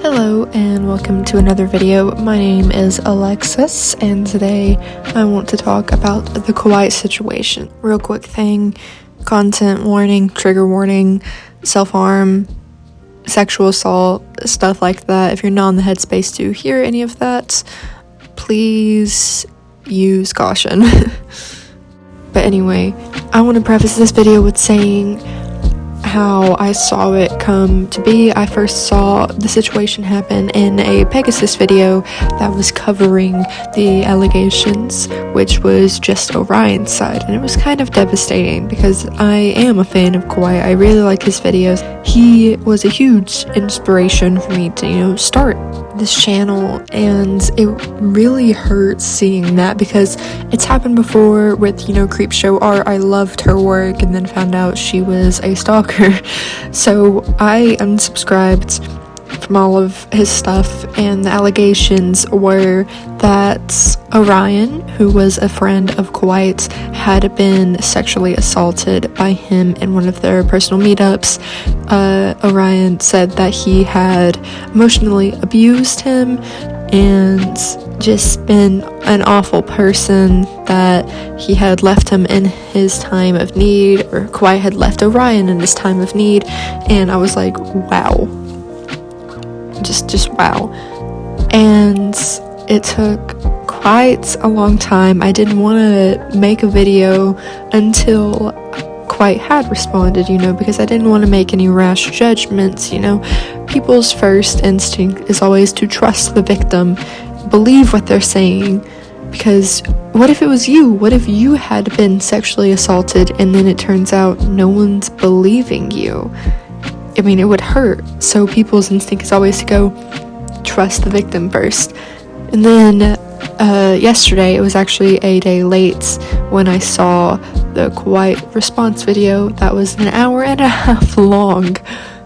Hello and welcome to another video. My name is Alexis and today I want to talk about the kwite situation. Real quick thing, content warning, trigger warning, self-harm, sexual assault, stuff like that. If you're not in the headspace to hear any of that, please use caution. But anyway, I want to preface this video with saying how I saw it come to be. I first saw the situation happen in a Pegasus video that was covering the allegations, which was just Orion's side, and it was kind of devastating because I am a fan of kwite. I really like his videos. He was a huge inspiration for me to, start this channel, and it really hurts seeing that because it's happened before with, Creepshow Art. I loved her work and then found out she was a stalker. So I unsubscribed from all of his stuff, and the allegations were that Orion, who was a friend of kwite, had been sexually assaulted by him in one of their personal meetups. Orion said that he had emotionally abused him and just been an awful person, that he had left him in his time of need, or kwite had left Orion in his time of need. And I was like, wow, just wow. And it took quite a long time. I didn't want to make a video until kwite had responded, because I didn't want to make any rash judgments. People's first instinct is always to trust the victim, believe what they're saying, because what if it was you? What if you had been sexually assaulted and then it turns out no one's believing you? I mean, it would hurt. So people's instinct is always to go trust the victim first. And then yesterday, it was actually a day late when I saw the kwite response video that was an hour and a half long.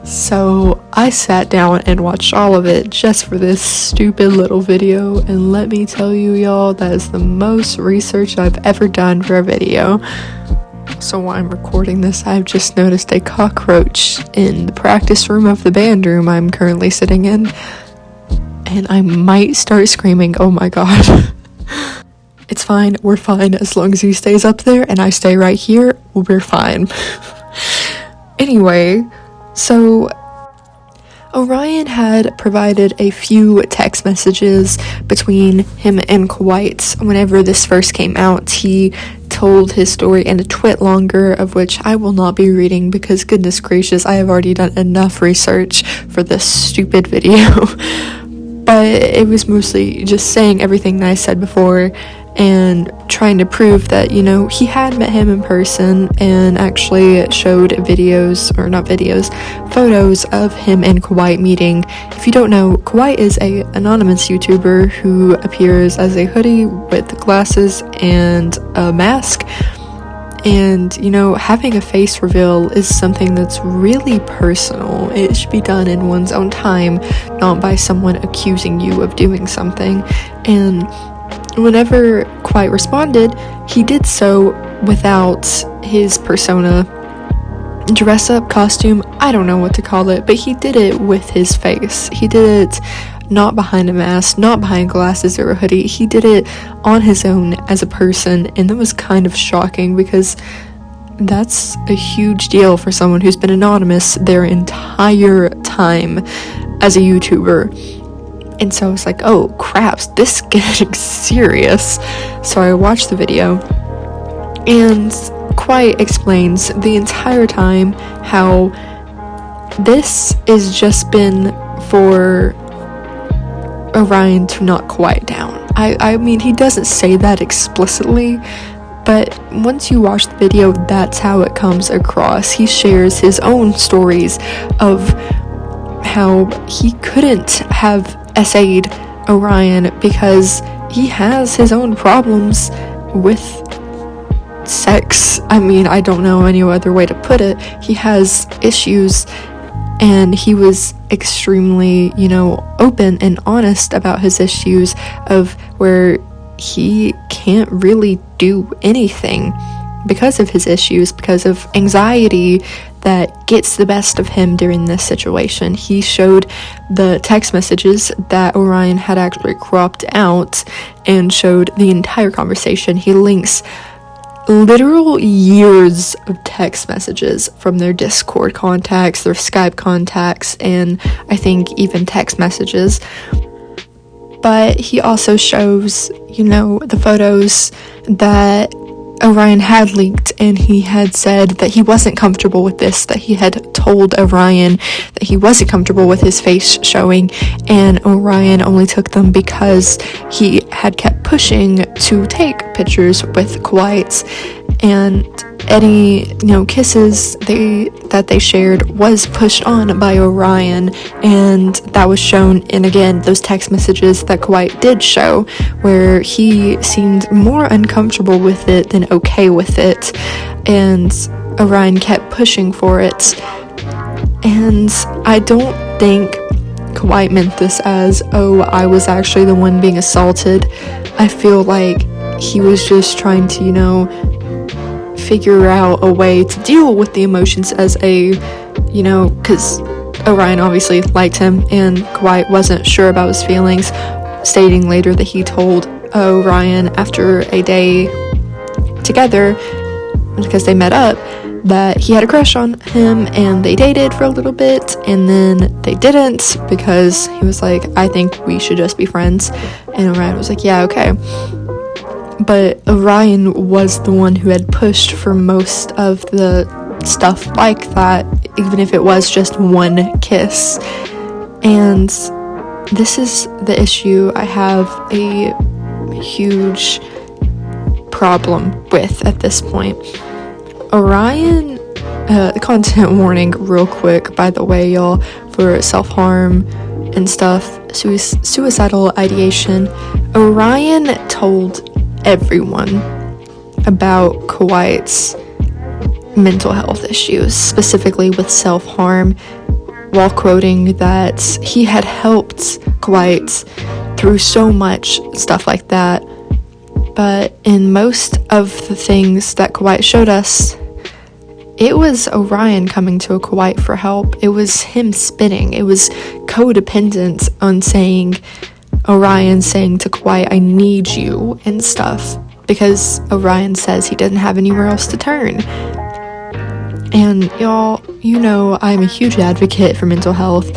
So I sat down and watched all of it just for this stupid little video, and let me tell you, y'all, that is the most research I've ever done for a video. So while I'm recording this, I've just noticed a cockroach in the practice room of the band room I'm currently sitting in, and I might start screaming, oh my god. It's fine, we're fine, as long as he stays up there and I stay right here, we're fine. Anyway, so Orion had provided a few text messages between him and kwite. Whenever this first came out, he told his story in a twit longer, of which I will not be reading because goodness gracious, I have already done enough research for this stupid video. But it was mostly just saying everything that I said before and trying to prove that, he had met him in person and actually showed photos of him and kwite meeting. If you don't know, kwite is a anonymous YouTuber who appears as a hoodie with glasses and a mask. And, having a face reveal is something that's really personal. It should be done in one's own time, not by someone accusing you of doing something. And whenever kwite responded, he did so without his persona, dress up, costume, I don't know what to call it, but he did it with his face. He did it not behind a mask, not behind glasses or a hoodie. He did it on his own as a person, and that was kind of shocking because that's a huge deal for someone who's been anonymous their entire time as a YouTuber. And so I was like, oh crap, this is getting serious. So I watched the video, and kwite explains the entire time how this has just been for Orion to knock kwite down. I mean, he doesn't say that explicitly, but once you watch the video, that's how it comes across. He shares his own stories of how he couldn't have essayed Orion because he has his own problems with sex. I mean, I don't know any other way to put it. He has issues, and he was extremely, open and honest about his issues of where he can't really do anything because of his issues, because of anxiety that gets the best of him during this situation. He showed the text messages that Orion had actually cropped out and showed the entire conversation. He links literal years of text messages from their Discord contacts, their Skype contacts, and I think even text messages. But he also shows, the photos that Orion had leaked, and he had said that he wasn't comfortable with this, that he had told Orion that he wasn't comfortable with his face showing, and Orion only took them because he had kept pushing to take pictures with kwite, and any kisses that they shared was pushed on by Orion, and that was shown in, again, those text messages that kwite did show, where he seemed more uncomfortable with it than okay with it, and Orion kept pushing for it. And I don't think kwite meant this as, oh, I was actually the one being assaulted. I feel like he was just trying to figure out a way to deal with the emotions as because Orion obviously liked him, and kwite wasn't sure about his feelings, stating later that he told Orion after a day together, because they met up, that he had a crush on him, and they dated for a little bit, and then they didn't, because he was like, I think we should just be friends, and Orion was like, yeah, okay. But Orion was the one who had pushed for most of the stuff like that, even if it was just one kiss. And this is the issue I have a huge problem with at this point. Orion, content warning real quick, by the way, y'all, for self-harm and stuff, suicidal ideation. Orion told everyone about kwite's mental health issues, specifically with self-harm, while quoting that he had helped kwite through so much stuff like that. But in most of the things that kwite showed us, it was Orion coming to kwite for help. It was him spitting. It was codependent on Orion saying to kwite, I need you, and stuff, because Orion says he doesn't have anywhere else to turn. And y'all, I'm a huge advocate for mental health.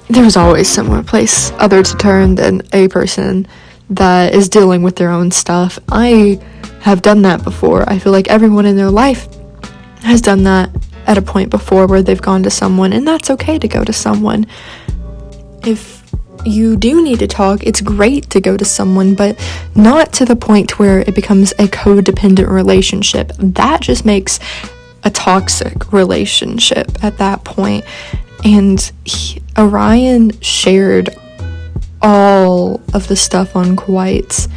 There's always somewhere place other to turn than a person that is dealing with their own stuff. I have done that before. I feel like everyone in their life has done that at a point before, where they've gone to someone, and that's okay to go to someone. If you do need to talk, it's great to go to someone, but not to the point where it becomes a codependent relationship. That just makes a toxic relationship at that point. And Orion shared all of the stuff on kwite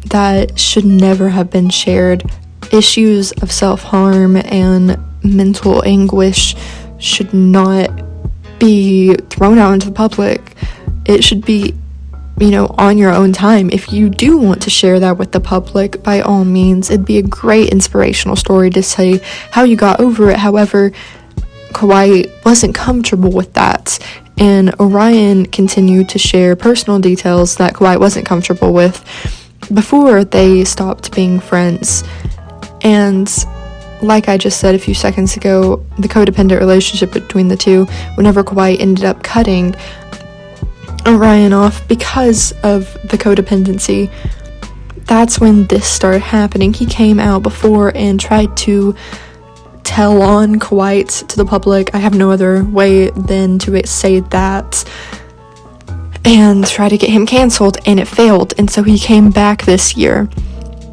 that should never have been shared. Issues of self-harm and mental anguish should not be thrown out into the public. It should be, on your own time. If you do want to share that with the public, by all means, it'd be a great inspirational story to say how you got over it. However, kwite wasn't comfortable with that, and Orion continued to share personal details that kwite wasn't comfortable with before they stopped being friends. And like I just said a few seconds ago, the codependent relationship between the two, whenever kwite ended up cutting Orion off because of the codependency, that's when this started happening. He came out before and tried to tell on kwite to the public. I have no other way than to say that, and try to get him canceled, and it failed. And so he came back this year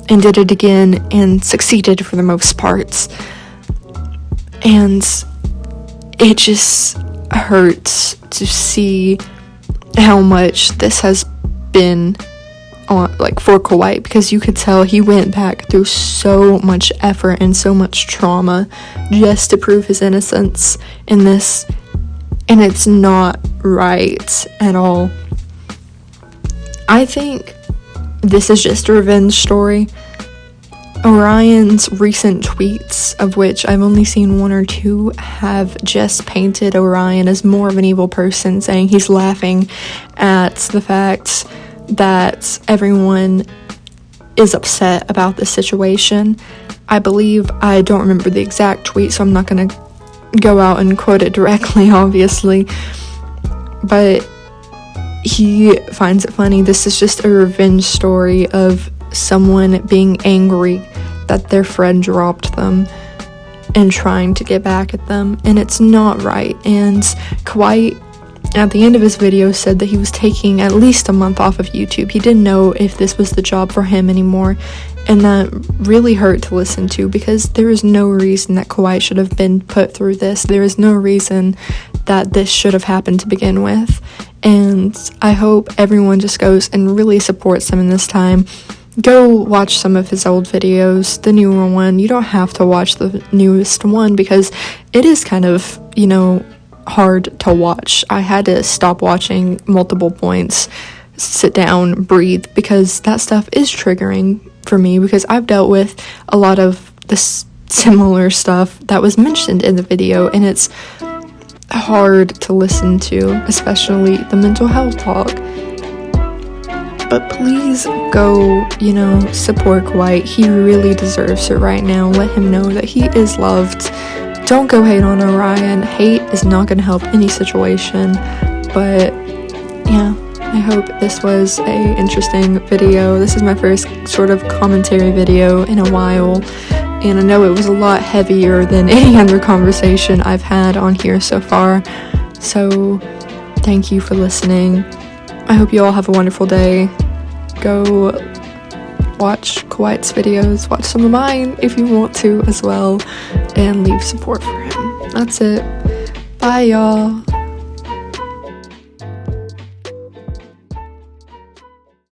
and did it again and succeeded for the most part. And it just hurts to see how much this has been on, for kwite, because you could tell he went back through so much effort and so much trauma just to prove his innocence in this, and it's not right at all. I think this is just a revenge story. Orion's recent tweets, of which I've only seen 1 or 2, have just painted Orion as more of an evil person, saying he's laughing at the fact that everyone is upset about the situation. I don't remember the exact tweet, so I'm not going to go out and quote it directly, obviously, but he finds it funny. This is just a revenge story of someone being angry that their friend dropped them and trying to get back at them, and it's not right. And Kwite, at the end of his video, said that he was taking at least a month off of YouTube. He didn't know if this was the job for him anymore, and that really hurt to listen to, because there is no reason that Kwite should have been put through this. There is no reason that this should have happened to begin with, and I hope everyone just goes and really supports him in this time. Go watch some of his old videos, the newer one. You don't have to watch the newest one because it is kind of, hard to watch. I had to stop watching multiple points, sit down, breathe, because that stuff is triggering for me, because I've dealt with a lot of this similar stuff that was mentioned in the video, and it's hard to listen to, especially the mental health talk. But please go, support Kwite. He really deserves it right now. Let him know that he is loved. Don't go hate on Orion. Hate is not going to help any situation. But yeah, I hope this was a interesting video. This is my first sort of commentary video in a while, and I know it was a lot heavier than any other conversation I've had on here so far. So thank you for listening. I hope you all have a wonderful day. Go watch Kwite's videos, watch some of mine if you want to as well, and leave support for him. That's it. Bye, y'all.